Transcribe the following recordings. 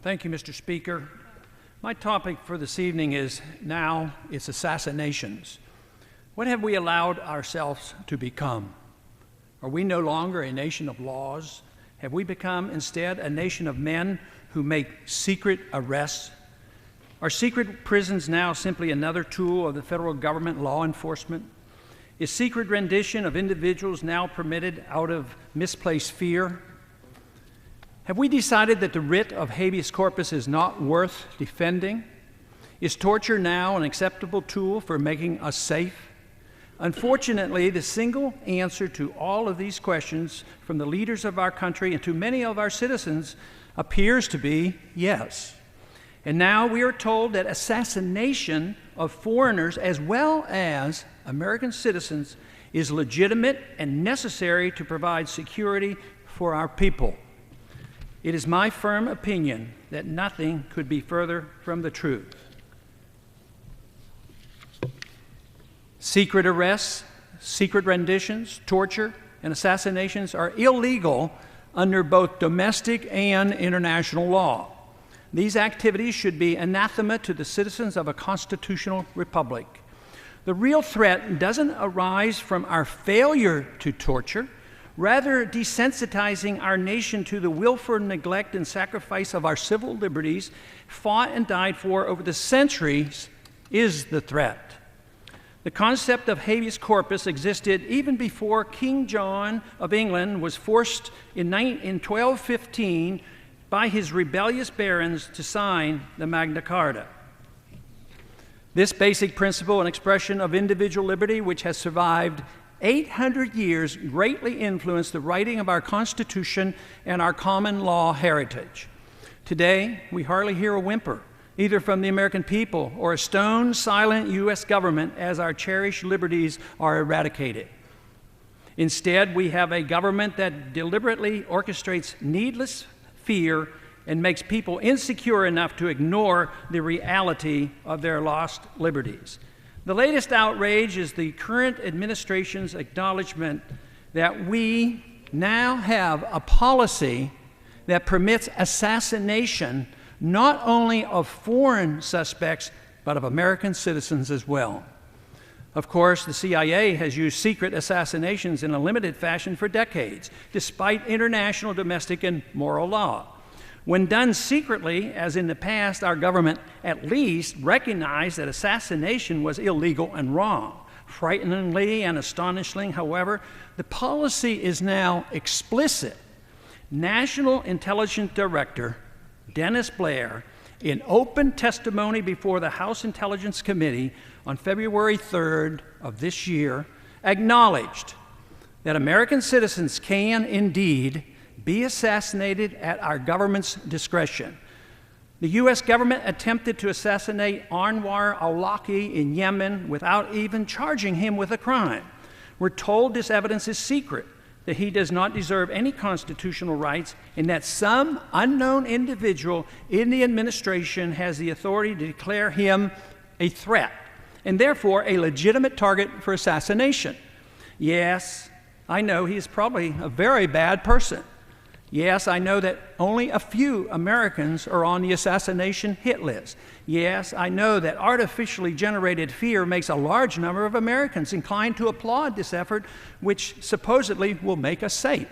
Thank you, Mr. Speaker. My topic for this evening is it's assassinations. What have we allowed ourselves to become? Are we no longer a nation of laws? Have we become instead a nation of men who make secret arrests? Are secret prisons now simply another tool of the federal government law enforcement? Is secret rendition of individuals now permitted out of misplaced fear? Have we decided that the writ of habeas corpus is not worth defending? Is torture now an acceptable tool for making us safe? Unfortunately, the single answer to all of these questions from the leaders of our country and to many of our citizens appears to be yes. And now we are told that assassination of foreigners as well as American citizens is legitimate and necessary to provide security for our people. It is my firm opinion that nothing could be further from the truth. Secret arrests, secret renditions, torture, and assassinations are illegal under both domestic and international law. These activities should be anathema to the citizens of a constitutional republic. The real threat doesn't arise from our failure to torture, rather desensitizing our nation to the willful neglect and sacrifice of our civil liberties fought and died for over the centuries is the threat. The concept of habeas corpus existed even before King John of England was forced in 1215 by his rebellious barons to sign the Magna Carta. This basic principle and expression of individual liberty, which has survived 800 years, greatly influenced the writing of our Constitution and our common law heritage. Today, we hardly hear a whimper, either from the American people or a stone silent U.S. government as our cherished liberties are eradicated. Instead, we have a government that deliberately orchestrates needless fear and makes people insecure enough to ignore the reality of their lost liberties. The latest outrage is the current administration's acknowledgement that we now have a policy that permits assassination not only of foreign suspects, but of American citizens as well. Of course, the CIA has used secret assassinations in a limited fashion for decades, despite international, domestic, and moral law. When done secretly, as in the past, our government at least recognized that assassination was illegal and wrong. Frighteningly and astonishingly, however, the policy is now explicit. National Intelligence Director Dennis Blair, in open testimony before the House Intelligence Committee on February 3rd of this year, acknowledged that American citizens can indeed be assassinated at our government's discretion. The U.S. government attempted to assassinate Anwar al-Awlaki in Yemen without even charging him with a crime. We're told this evidence is secret, that he does not deserve any constitutional rights, and that some unknown individual in the administration has the authority to declare him a threat, and therefore a legitimate target for assassination. Yes, I know he is probably a very bad person. Yes, I know that only a few Americans are on the assassination hit list. Yes, I know that artificially generated fear makes a large number of Americans inclined to applaud this effort, which supposedly will make us safe.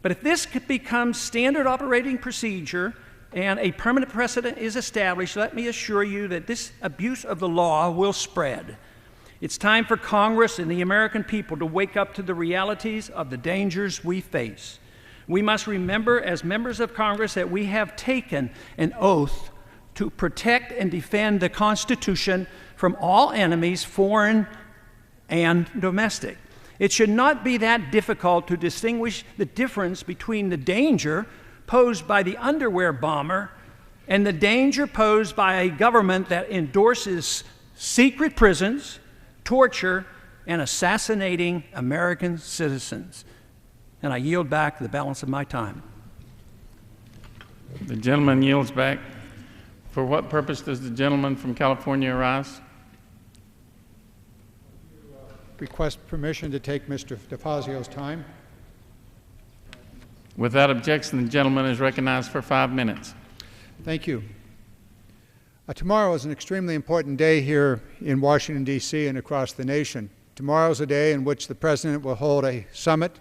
But if this could become standard operating procedure and a permanent precedent is established, let me assure you that this abuse of the law will spread. It's time for Congress and the American people to wake up to the realities of the dangers we face. We must remember as members of Congress that we have taken an oath to protect and defend the Constitution from all enemies, foreign and domestic. It should not be that difficult to distinguish the difference between the danger posed by the underwear bomber and the danger posed by a government that endorses secret prisons, torture, and assassinating American citizens. And I yield back the balance of my time. The gentleman yields back. For what purpose does the gentleman from California arise? Request permission to take Mr. DeFazio's time. Without objection, the gentleman is recognized for 5 minutes. Thank you. Tomorrow is an extremely important day here in Washington, D.C. and across the nation. Tomorrow is a day in which the President will hold a summit